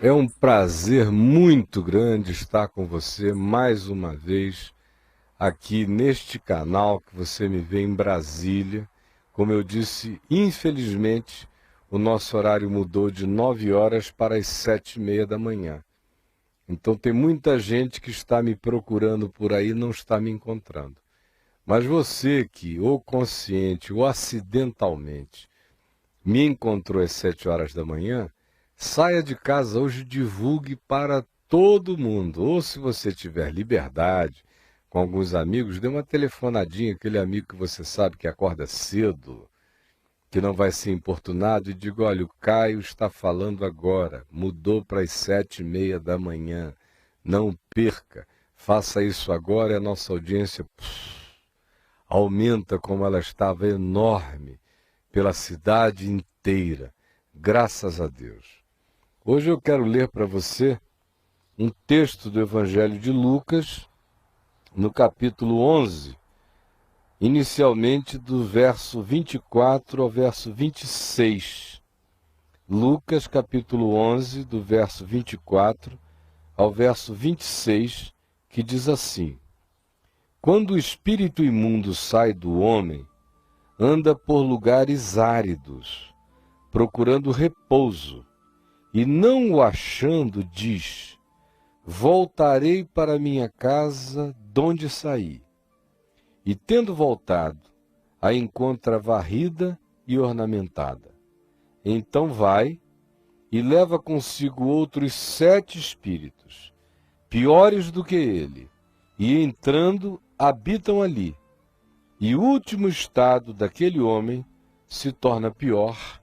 É um prazer muito grande estar com você mais uma vez aqui neste canal que você me vê em Brasília. Como eu disse, infelizmente, o nosso horário mudou de 9 horas para as 7h30 da manhã. Então tem muita gente que está me procurando por aí e não está me encontrando. Mas você que, ou consciente ou acidentalmente, me encontrou às 7 horas da manhã, saia de casa hoje, divulgue para todo mundo. Ou se você tiver liberdade, com alguns amigos, dê uma telefonadinha, aquele amigo que você sabe que acorda cedo, que não vai ser importunado, e diga: olha, o Caio está falando agora, mudou para as 7h30 da manhã. Não perca, faça isso agora e a nossa audiência aumenta como ela estava enorme pela cidade inteira, graças a Deus. Hoje eu quero ler para você um texto do Evangelho de Lucas, no capítulo 11, inicialmente do verso 24 ao verso 26. Lucas, capítulo 11, do verso 24 ao verso 26, que diz assim: Quando o espírito imundo sai do homem, anda por lugares áridos, procurando repouso, e não o achando, diz: voltarei para minha casa donde saí. E tendo voltado, a encontra varrida e ornamentada. Então vai e leva consigo outros 7 espíritos, piores do que ele, e entrando, habitam ali. E o último estado daquele homem se torna pior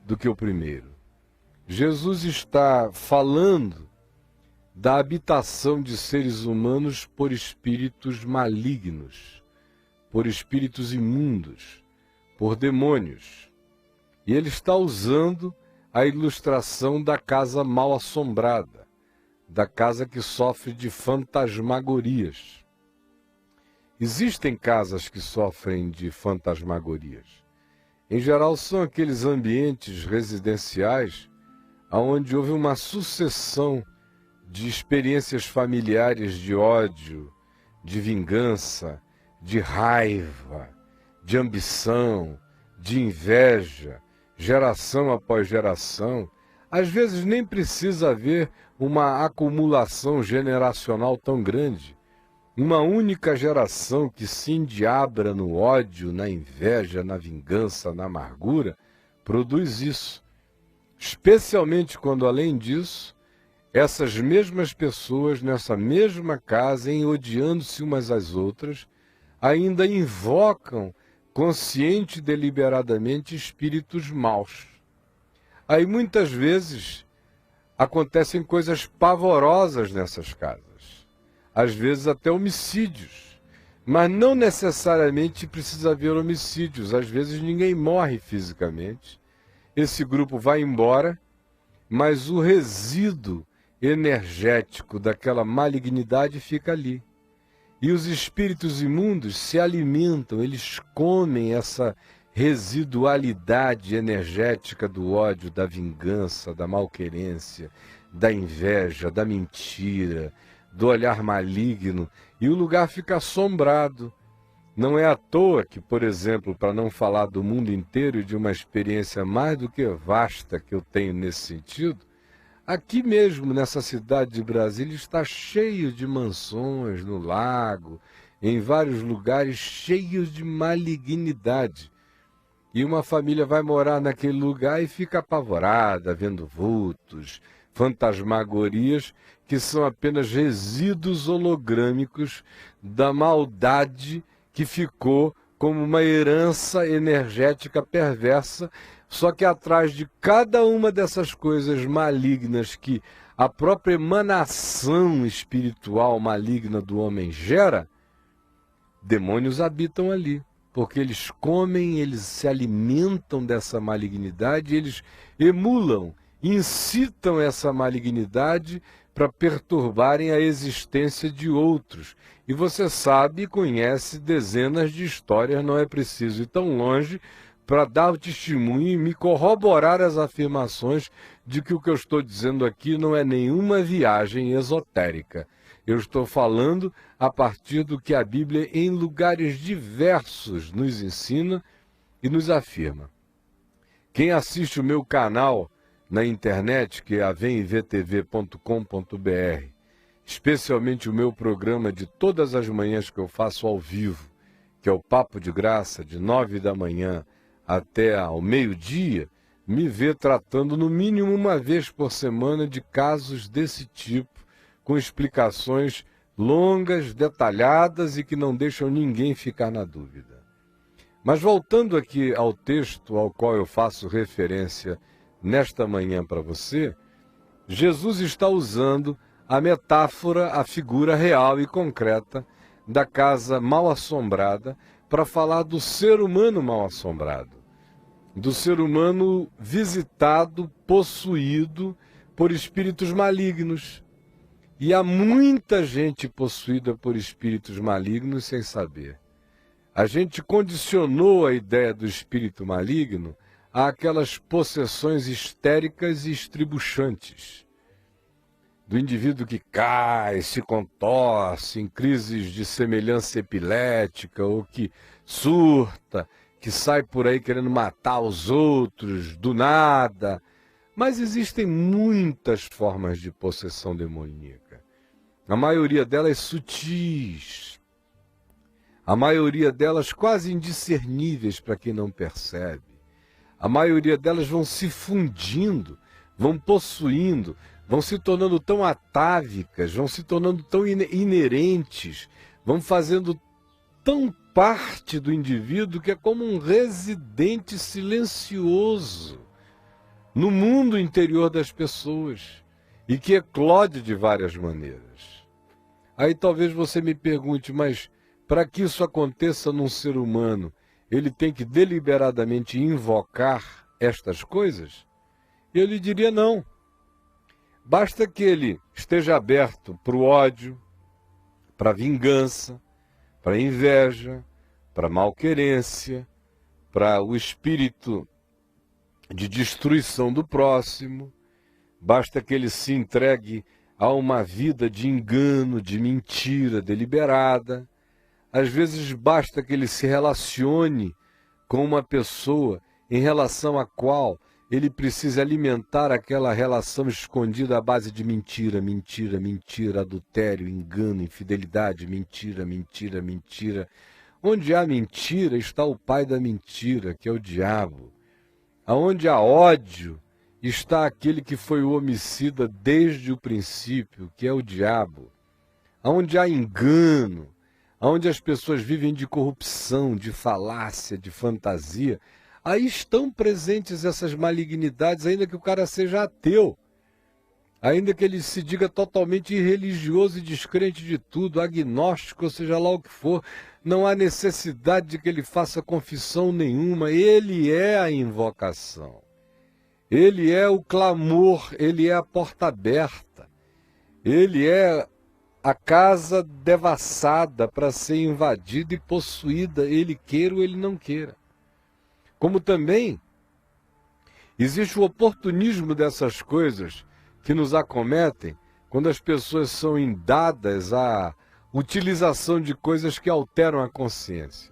do que o primeiro. Jesus está falando da habitação de seres humanos por espíritos malignos, por espíritos imundos, por demônios. E ele está usando a ilustração da casa mal assombrada, da casa que sofre de fantasmagorias. Existem casas que sofrem de fantasmagorias. Em geral, são aqueles ambientes residenciais onde houve uma sucessão de experiências familiares de ódio, de vingança, de raiva, de ambição, de inveja, geração após geração. Às vezes nem precisa haver uma acumulação generacional tão grande. Uma única geração que se endiabra no ódio, na inveja, na vingança, na amargura, produz isso. Especialmente quando, além disso, essas mesmas pessoas, nessa mesma casa, em odiando-se umas às outras, ainda invocam, consciente e deliberadamente, espíritos maus. Aí muitas vezes acontecem coisas pavorosas nessas casas. Às vezes até homicídios, mas não necessariamente precisa haver homicídios. Às vezes ninguém morre fisicamente, esse grupo vai embora, mas o resíduo energético daquela malignidade fica ali. E os espíritos imundos se alimentam, eles comem essa residualidade energética do ódio, da vingança, da malquerência, da inveja, da mentira, do olhar maligno, e o lugar fica assombrado. Não é à toa que, por exemplo, para não falar do mundo inteiro e de uma experiência mais do que vasta que eu tenho nesse sentido, aqui mesmo nessa cidade de Brasília está cheio de mansões no lago, em vários lugares cheios de malignidade. E uma família vai morar naquele lugar e fica apavorada, vendo vultos, fantasmagorias, que são apenas resíduos hologrâmicos da maldade que ficou como uma herança energética perversa, só que atrás de cada uma dessas coisas malignas que a própria emanação espiritual maligna do homem gera, demônios habitam ali, porque eles comem, eles se alimentam dessa malignidade, eles emulam, incitam essa malignidade para perturbarem a existência de outros. E você sabe e conhece dezenas de histórias, não é preciso ir tão longe para dar o testemunho e me corroborar as afirmações de que o que eu estou dizendo aqui não é nenhuma viagem esotérica. Eu estou falando a partir do que a Bíblia, em lugares diversos, nos ensina e nos afirma. Quem assiste o meu canal na internet, que é avemivtv.com.br, especialmente o meu programa de todas as manhãs que eu faço ao vivo, que é o Papo de Graça, de 9 da manhã até ao meio-dia, me vê tratando no mínimo uma vez por semana de casos desse tipo, com explicações longas, detalhadas e que não deixam ninguém ficar na dúvida. Mas voltando aqui ao texto ao qual eu faço referência nesta manhã para você, Jesus está usando a metáfora, a figura real e concreta da casa mal assombrada para falar do ser humano mal assombrado, do ser humano visitado, possuído por espíritos malignos. E há muita gente possuída por espíritos malignos sem saber. A gente condicionou a ideia do espírito maligno àquelas possessões histéricas e estribuchantes, do indivíduo que cai, se contorce em crises de semelhança epilética, ou que surta, que sai por aí querendo matar os outros do nada. Mas existem muitas formas de possessão demoníaca. A maioria delas sutis, a maioria delas quase indiscerníveis para quem não percebe. A maioria delas vão se fundindo, vão possuindo, vão se tornando tão atávicas, vão se tornando tão inerentes, vão fazendo tão parte do indivíduo que é como um residente silencioso no mundo interior das pessoas e que eclode de várias maneiras. Aí talvez você me pergunte, mas para que isso aconteça num ser humano, ele tem que deliberadamente invocar estas coisas? Eu lhe diria não. Basta que ele esteja aberto para o ódio, para a vingança, para a inveja, para a malquerência, para o espírito de destruição do próximo. Basta que ele se entregue a uma vida de engano, de mentira deliberada. Às vezes basta que ele se relacione com uma pessoa em relação à qual ele precisa alimentar aquela relação escondida à base de mentira, mentira, mentira, adultério, engano, infidelidade, mentira, mentira, mentira. Onde há mentira está o pai da mentira, que é o diabo. Aonde há ódio está aquele que foi o homicida desde o princípio, que é o diabo. Aonde há engano, aonde as pessoas vivem de corrupção, de falácia, de fantasia, aí estão presentes essas malignidades, ainda que o cara seja ateu, ainda que ele se diga totalmente irreligioso e descrente de tudo, agnóstico, ou seja lá o que for, não há necessidade de que ele faça confissão nenhuma, ele é a invocação, ele é o clamor, ele é a porta aberta, ele é a casa devassada para ser invadida e possuída, ele queira ou ele não queira. Como também existe o oportunismo dessas coisas que nos acometem quando as pessoas são indadas à utilização de coisas que alteram a consciência.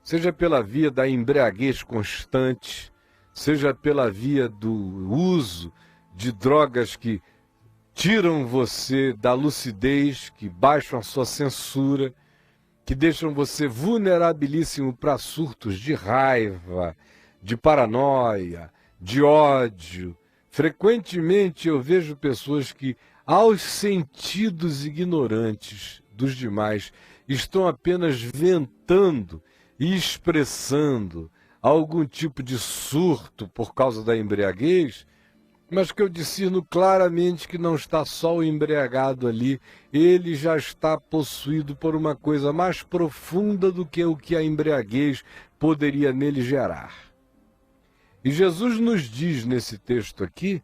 Seja pela via da embriaguez constante, seja pela via do uso de drogas que tiram você da lucidez, que baixam a sua censura, que deixam você vulnerabilíssimo para surtos de raiva, de paranoia, de ódio. Frequentemente eu vejo pessoas que, aos sentidos ignorantes dos demais, estão apenas ventando e expressando algum tipo de surto por causa da embriaguez, mas que eu discerno claramente que não está só o embriagado ali, ele já está possuído por uma coisa mais profunda do que o que a embriaguez poderia nele gerar. E Jesus nos diz nesse texto aqui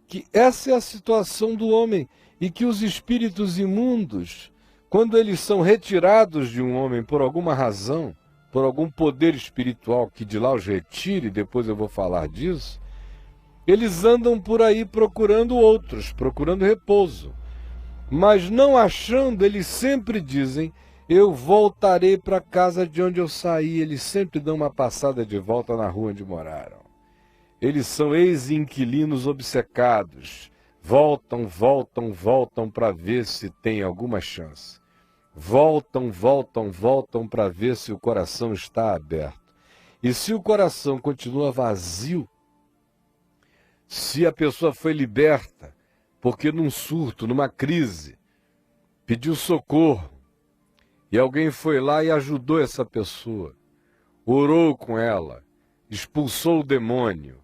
que essa é a situação do homem e que os espíritos imundos, quando eles são retirados de um homem por alguma razão, por algum poder espiritual que de lá os retire, depois eu vou falar disso, eles andam por aí procurando outros, procurando repouso. Mas não achando, eles sempre dizem, eu voltarei para a casa de onde eu saí. Eles sempre dão uma passada de volta na rua onde moraram. Eles são ex-inquilinos obcecados. Voltam para ver se tem alguma chance. Voltam para ver se o coração está aberto. E se o coração continua vazio, se a pessoa foi liberta, porque num surto, numa crise, pediu socorro, e alguém foi lá e ajudou essa pessoa, orou com ela, expulsou o demônio,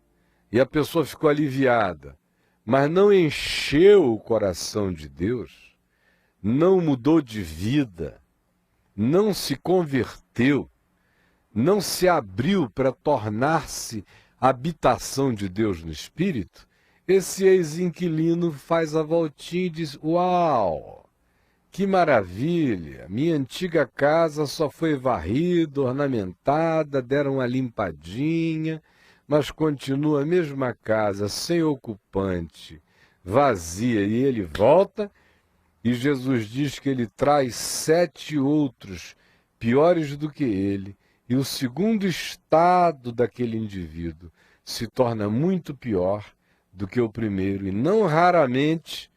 e a pessoa ficou aliviada, mas não encheu o coração de Deus, não mudou de vida, não se converteu, não se abriu para tornar-se habitação de Deus no Espírito, esse ex-inquilino faz a voltinha e diz, uau, que maravilha, minha antiga casa só foi varrida, ornamentada, deram uma limpadinha, mas continua a mesma casa, sem ocupante, vazia, e ele volta, e Jesus diz que ele traz 7 outros piores do que ele, e o segundo estado daquele indivíduo se torna muito pior do que o primeiro, e não raramente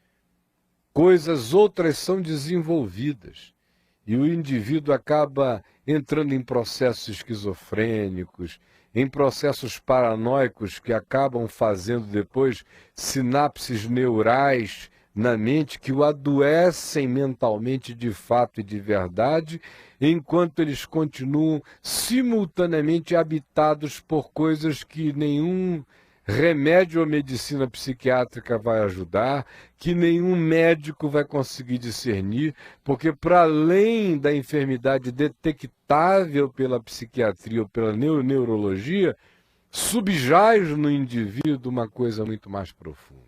coisas outras são desenvolvidas, e o indivíduo acaba entrando em processos esquizofrênicos, em processos paranoicos que acabam fazendo depois sinapses neurais na mente que o adoecem mentalmente de fato e de verdade, enquanto eles continuam simultaneamente habitados por coisas que nenhum remédio ou medicina psiquiátrica vai ajudar, que nenhum médico vai conseguir discernir, porque para além da enfermidade detectável pela psiquiatria ou pela neurologia, subjaz no indivíduo uma coisa muito mais profunda.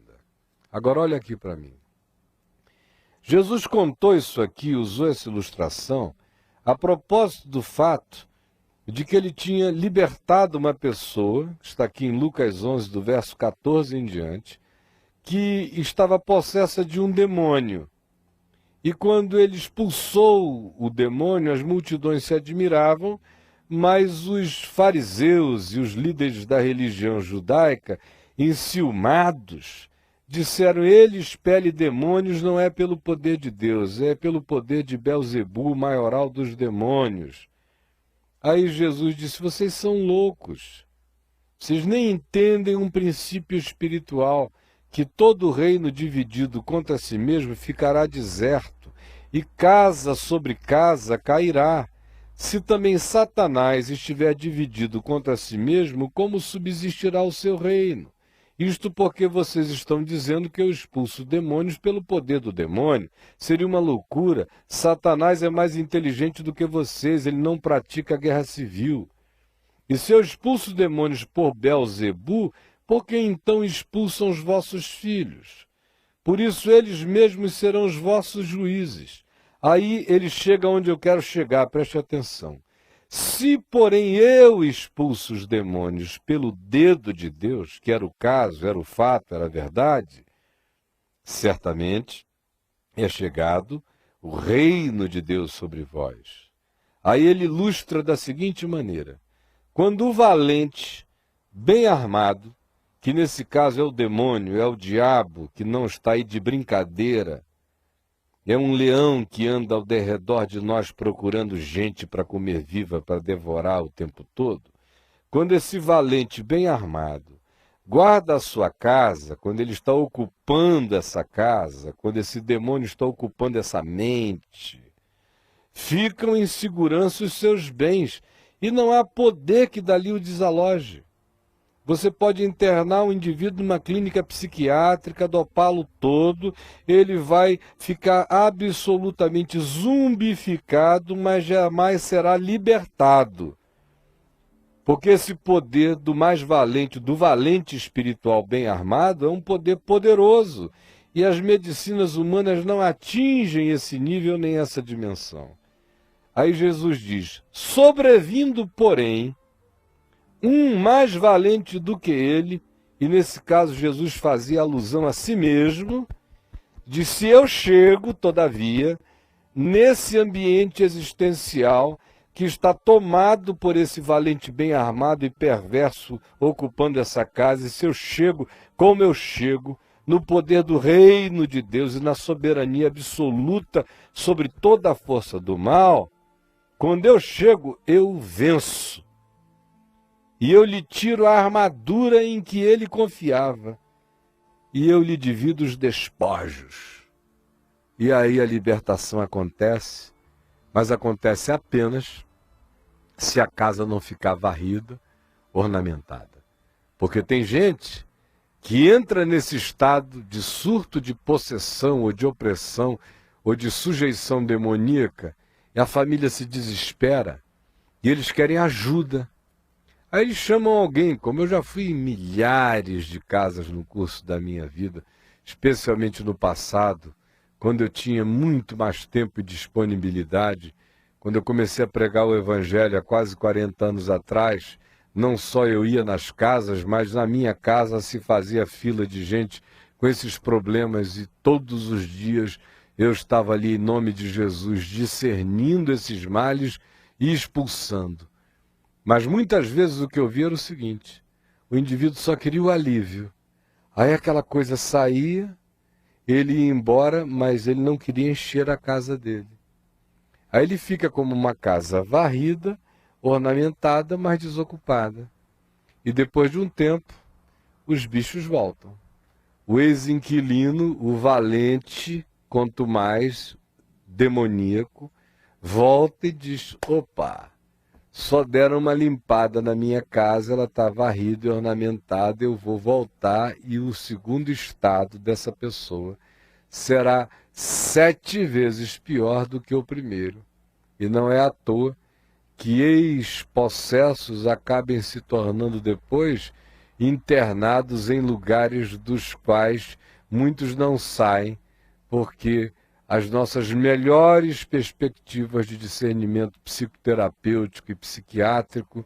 Agora olha aqui para mim. Jesus contou isso aqui, usou essa ilustração, a propósito do fato de que ele tinha libertado uma pessoa, que está aqui em Lucas 11, do verso 14 em diante, que estava possessa de um demônio. E quando ele expulsou o demônio, as multidões se admiravam, mas os fariseus e os líderes da religião judaica, enciumados, disseram, ele expele demônios não é pelo poder de Deus, é pelo poder de Belzebu, maioral dos demônios. Aí Jesus disse, vocês são loucos, vocês nem entendem um princípio espiritual, que todo reino dividido contra si mesmo ficará deserto, e casa sobre casa cairá. Se também Satanás estiver dividido contra si mesmo, como subsistirá o seu reino? Isto porque vocês estão dizendo que eu expulso demônios pelo poder do demônio. Seria uma loucura. Satanás é mais inteligente do que vocês, ele não pratica guerra civil. E se eu expulso demônios por Belzebu, por que então expulsam os vossos filhos? Por isso eles mesmos serão os vossos juízes. Aí ele chega onde eu quero chegar, preste atenção. Se, porém, eu expulso os demônios pelo dedo de Deus, que era o caso, era o fato, era a verdade, certamente é chegado o reino de Deus sobre vós. Aí ele ilustra da seguinte maneira, quando o valente, bem armado, que nesse caso é o demônio, é o diabo, que não está aí de brincadeira, é um leão que anda ao derredor de nós procurando gente para comer viva, para devorar o tempo todo. Quando esse valente bem armado guarda a sua casa, quando ele está ocupando essa casa, quando esse demônio está ocupando essa mente, ficam em segurança os seus bens e não há poder que dali o desaloje. Você pode internar um indivíduo numa clínica psiquiátrica, dopá-lo todo, ele vai ficar absolutamente zumbificado, mas jamais será libertado. Porque esse poder do mais valente, do valente espiritual bem armado, é um poder poderoso. E as medicinas humanas não atingem esse nível nem essa dimensão. Aí Jesus diz: sobrevindo, porém, um mais valente do que ele, e nesse caso Jesus fazia alusão a si mesmo, disse: eu chego, todavia, nesse ambiente existencial que está tomado por esse valente bem armado e perverso ocupando essa casa, e se eu chego, como eu chego, no poder do reino de Deus e na soberania absoluta sobre toda a força do mal, quando eu chego, eu venço. E eu lhe tiro a armadura em que ele confiava, e eu lhe divido os despojos. E aí a libertação acontece, mas acontece apenas se a casa não ficar varrida, ornamentada. Porque tem gente que entra nesse estado de surto de possessão ou de opressão ou de sujeição demoníaca, e a família se desespera e eles querem ajuda. Aí eles chamam alguém, como eu já fui em milhares de casas no curso da minha vida, especialmente no passado, quando eu tinha muito mais tempo e disponibilidade, quando eu comecei a pregar o Evangelho há quase 40 anos atrás, não só eu ia nas casas, mas na minha casa se fazia fila de gente com esses problemas e todos os dias eu estava ali em nome de Jesus, discernindo esses males e expulsando. Mas muitas vezes o que eu via era o seguinte: o indivíduo só queria o alívio. Aí aquela coisa saía, ele ia embora, mas ele não queria encher a casa dele. Aí ele fica como uma casa varrida, ornamentada, mas desocupada. E depois de um tempo, os bichos voltam. O ex-inquilino, o valente, quanto mais demoníaco, volta e diz: opa, só deram uma limpada na minha casa, ela está varrida e ornamentada, eu vou voltar, e o segundo estado dessa pessoa será 7 vezes pior do que o primeiro. E não é à toa que ex-possessos acabem se tornando depois internados em lugares dos quais muitos não saem, porque as nossas melhores perspectivas de discernimento psicoterapêutico e psiquiátrico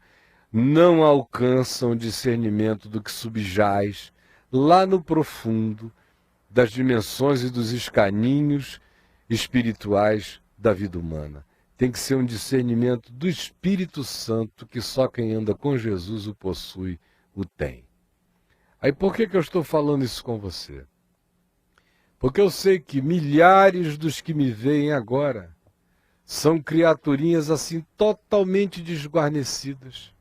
não alcançam discernimento do que subjaz lá no profundo das dimensões e dos escaninhos espirituais da vida humana. Tem que ser um discernimento do Espírito Santo, que só quem anda com Jesus o possui, o tem. Aí por que eu estou falando isso com você? Porque eu sei que milhares dos que me veem agora são criaturinhas assim totalmente desguarnecidas.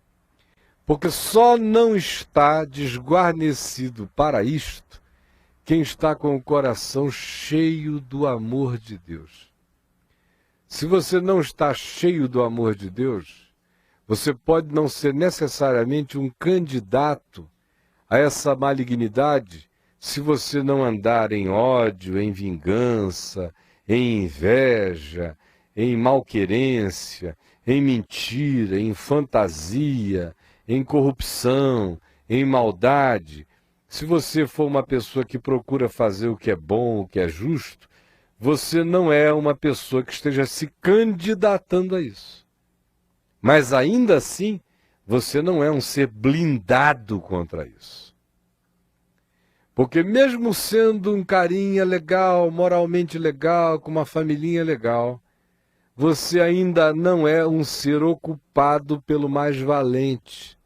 Porque só não está desguarnecido para isto quem está com o coração cheio do amor de Deus. Se você não está cheio do amor de Deus, você pode não ser necessariamente um candidato a essa malignidade se você não andar em ódio, em vingança, em inveja, em malquerência, em mentira, em fantasia, em corrupção, em maldade. Se você for uma pessoa que procura fazer o que é bom, o que é justo, você não é uma pessoa que esteja se candidatando a isso. Mas ainda assim, você não é um ser blindado contra isso. Porque mesmo sendo um carinha legal, moralmente legal, com uma familhinha legal, você ainda não é um ser ocupado pelo mais valente.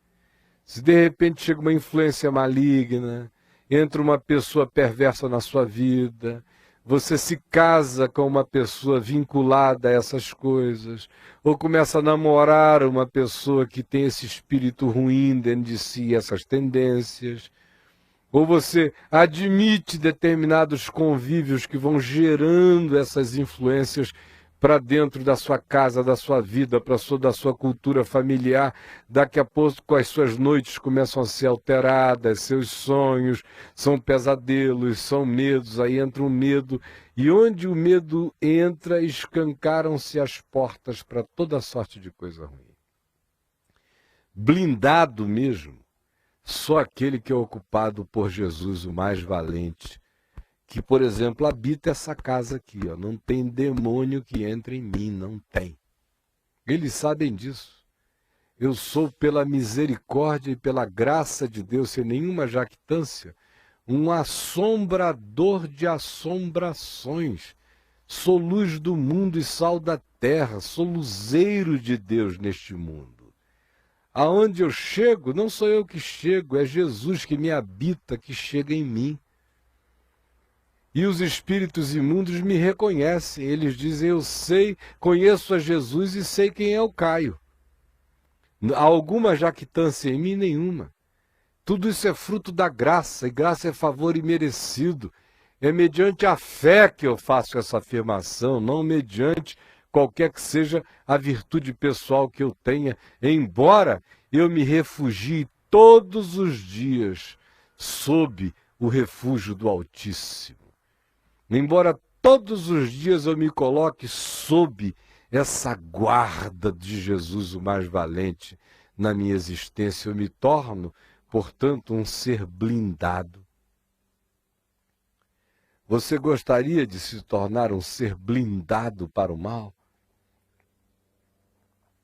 Se de repente chega uma influência maligna, entra uma pessoa perversa na sua vida, você se casa com uma pessoa vinculada a essas coisas, ou começa a namorar uma pessoa que tem esse espírito ruim dentro de si, essas tendências, ou você admite determinados convívios que vão gerando essas influências para dentro da sua casa, da sua vida, da sua cultura familiar. Daqui a pouco as suas noites começam a ser alteradas, seus sonhos são pesadelos, são medos, aí entra um medo, e onde o medo entra, escancaram-se as portas para toda sorte de coisa ruim. Blindado mesmo, só aquele que é ocupado por Jesus, o mais valente, que, por exemplo, habita essa casa aqui, ó. Não tem demônio que entre em mim, não tem. Eles sabem disso. Eu sou, pela misericórdia e pela graça de Deus, sem nenhuma jactância, um assombrador de assombrações. Sou luz do mundo e sal da terra, sou luzeiro de Deus neste mundo. Aonde eu chego, não sou eu que chego, é Jesus que me habita, que chega em mim. E os espíritos imundos me reconhecem, eles dizem, eu sei, conheço a Jesus e sei quem é o Caio. Há alguma jactância em mim? Nenhuma. Tudo isso é fruto da graça, e graça é favor imerecido. É mediante a fé que eu faço essa afirmação, não mediante qualquer que seja a virtude pessoal que eu tenha, embora eu me refugie todos os dias sob o refúgio do Altíssimo. Embora todos os dias eu me coloque sob essa guarda de Jesus, o mais valente, na minha existência, eu me torno, portanto, um ser blindado. Você gostaria de se tornar um ser blindado para o mal?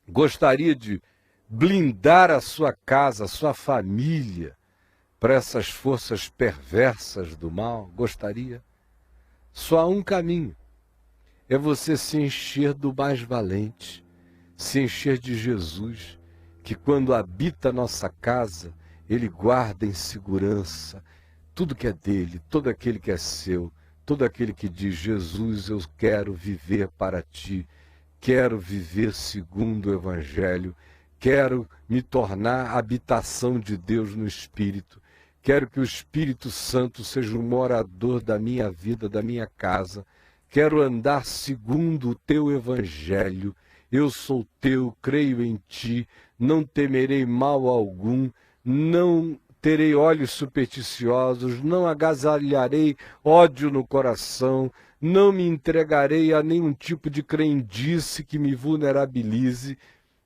Gostaria de blindar a sua casa, a sua família, para essas forças perversas do mal? Gostaria? Só há um caminho. É você se encher do mais valente, se encher de Jesus, que quando habita a nossa casa, Ele guarda em segurança tudo que é dele, todo aquele que é seu, todo aquele que diz, Jesus, eu quero viver para ti, quero viver segundo o Evangelho, quero me tornar habitação de Deus no Espírito, quero que o Espírito Santo seja um morador da minha vida, da minha casa, quero andar segundo o teu Evangelho, eu sou teu, creio em ti, não temerei mal algum, não terei olhos supersticiosos, não agasalharei ódio no coração, não me entregarei a nenhum tipo de crendice que me vulnerabilize.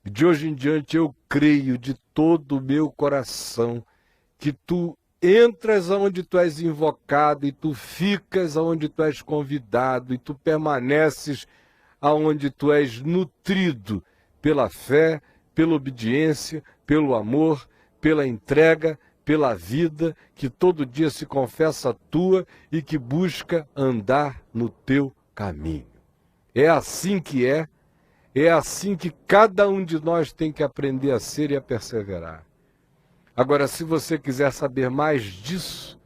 De hoje em diante eu creio de todo o meu coração que tu entras aonde tu és invocado e tu ficas aonde tu és convidado e tu permaneces aonde tu és nutrido pela fé, pela obediência, pelo amor, pela entrega, pela vida que todo dia se confessa tua e que busca andar no teu caminho. É assim que é assim que cada um de nós tem que aprender a ser e a perseverar. Agora, se você quiser saber mais disso,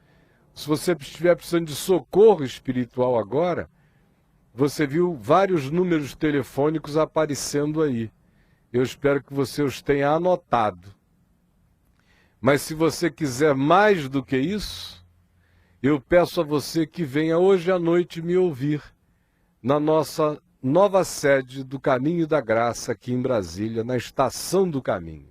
se você estiver precisando de socorro espiritual agora, você viu vários números telefônicos aparecendo aí. Eu espero que você os tenha anotado. Mas se você quiser mais do que isso, eu peço a você que venha hoje à noite me ouvir na nossa nova sede do Caminho da Graça aqui em Brasília, na Estação do Caminho,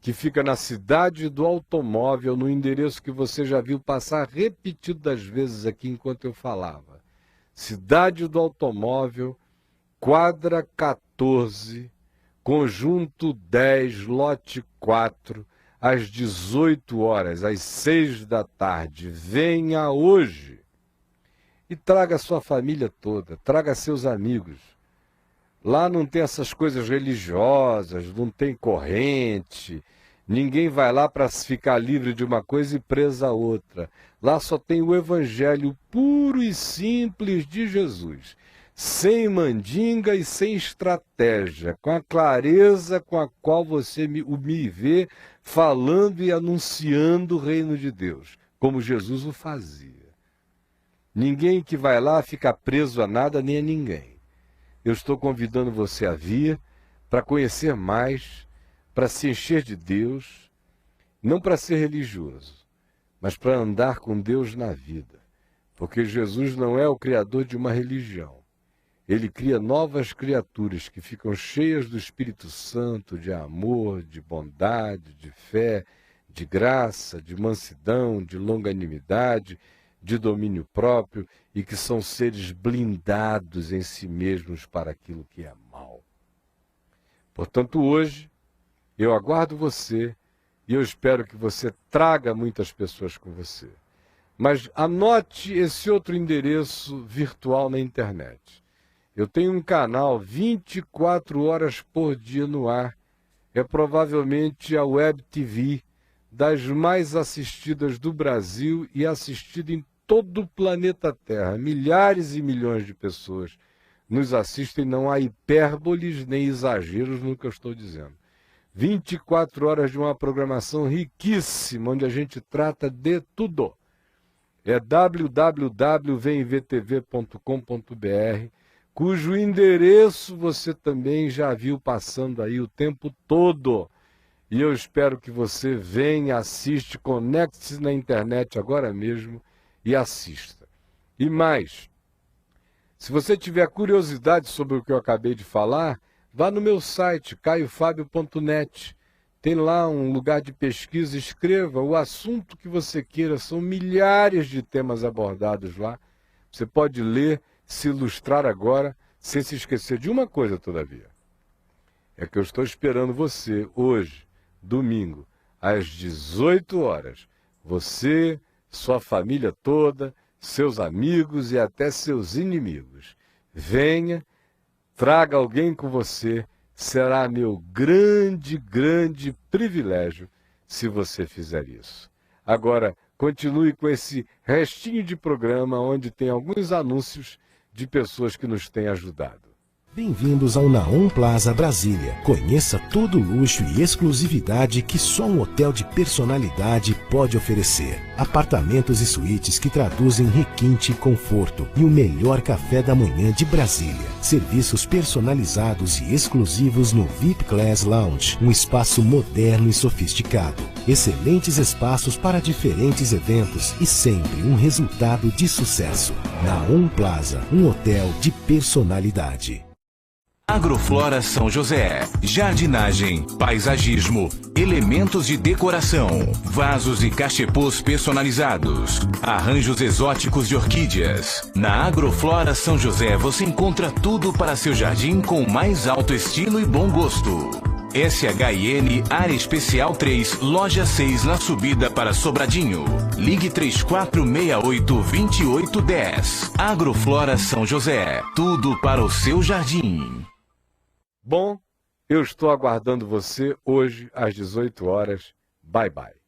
que fica na Cidade do Automóvel, no endereço que você já viu passar repetidas vezes aqui enquanto eu falava. Cidade do Automóvel, quadra 14, conjunto 10, lote 4, às 18 horas, às 6 da tarde. Venha hoje e traga sua família toda, traga seus amigos. Lá não tem essas coisas religiosas, não tem corrente, ninguém vai lá para ficar livre de uma coisa e presa a outra. Lá só tem o Evangelho puro e simples de Jesus, sem mandinga e sem estratégia, com a clareza com a qual você me vê falando e anunciando o reino de Deus, como Jesus o fazia. Ninguém que vai lá fica preso a nada nem a ninguém. Eu estou convidando você a vir para conhecer mais, para se encher de Deus, não para ser religioso, mas para andar com Deus na vida. Porque Jesus não é o criador de uma religião. Ele cria novas criaturas que ficam cheias do Espírito Santo, de amor, de bondade, de fé, de graça, de mansidão, de longanimidade, de domínio próprio e que são seres blindados em si mesmos para aquilo que é mal. Portanto, hoje, eu aguardo você e eu espero que você traga muitas pessoas com você. Mas anote esse outro endereço virtual na internet. Eu tenho um canal 24 horas por dia no ar. É provavelmente a Web TV das mais assistidas do Brasil e assistida em todo o planeta Terra. Milhares e milhões de pessoas nos assistem, não há hipérboles nem exageros no que eu estou dizendo. 24 horas de uma programação riquíssima, onde a gente trata de tudo. É www.vemvtv.com.br, cujo endereço você também já viu passando aí o tempo todo. E eu espero que você venha, assiste, conecte-se na internet agora mesmo e assista. E mais, se você tiver curiosidade sobre o que eu acabei de falar, vá no meu site, caiofabio.net. Tem lá um lugar de pesquisa, escreva o assunto que você queira, são milhares de temas abordados lá. Você pode ler, se ilustrar agora, sem se esquecer de uma coisa, todavia. É que eu estou esperando você hoje, domingo, às 18 horas. Você, sua família toda, seus amigos e até seus inimigos. Venha, traga alguém com você. Será meu grande, grande privilégio se você fizer isso. Agora, continue com esse restinho de programa onde tem alguns anúncios de pessoas que nos têm ajudado. Bem-vindos ao Naum Plaza Brasília. Conheça todo o luxo e exclusividade que só um hotel de personalidade pode oferecer. Apartamentos e suítes que traduzem requinte e conforto e o melhor café da manhã de Brasília. Serviços personalizados e exclusivos no VIP Class Lounge, um espaço moderno e sofisticado. Excelentes espaços para diferentes eventos e sempre um resultado de sucesso. Naum Plaza, um hotel de personalidade. Agroflora São José, jardinagem, paisagismo, elementos de decoração, vasos e cachepôs personalizados, arranjos exóticos de orquídeas. Na Agroflora São José você encontra tudo para seu jardim com o mais alto estilo e bom gosto. SHN Área Especial 3, Loja 6, na subida para Sobradinho. Ligue 3468-2810. Agroflora São José, tudo para o seu jardim. Bom, eu estou aguardando você hoje às 18 horas. Bye, bye.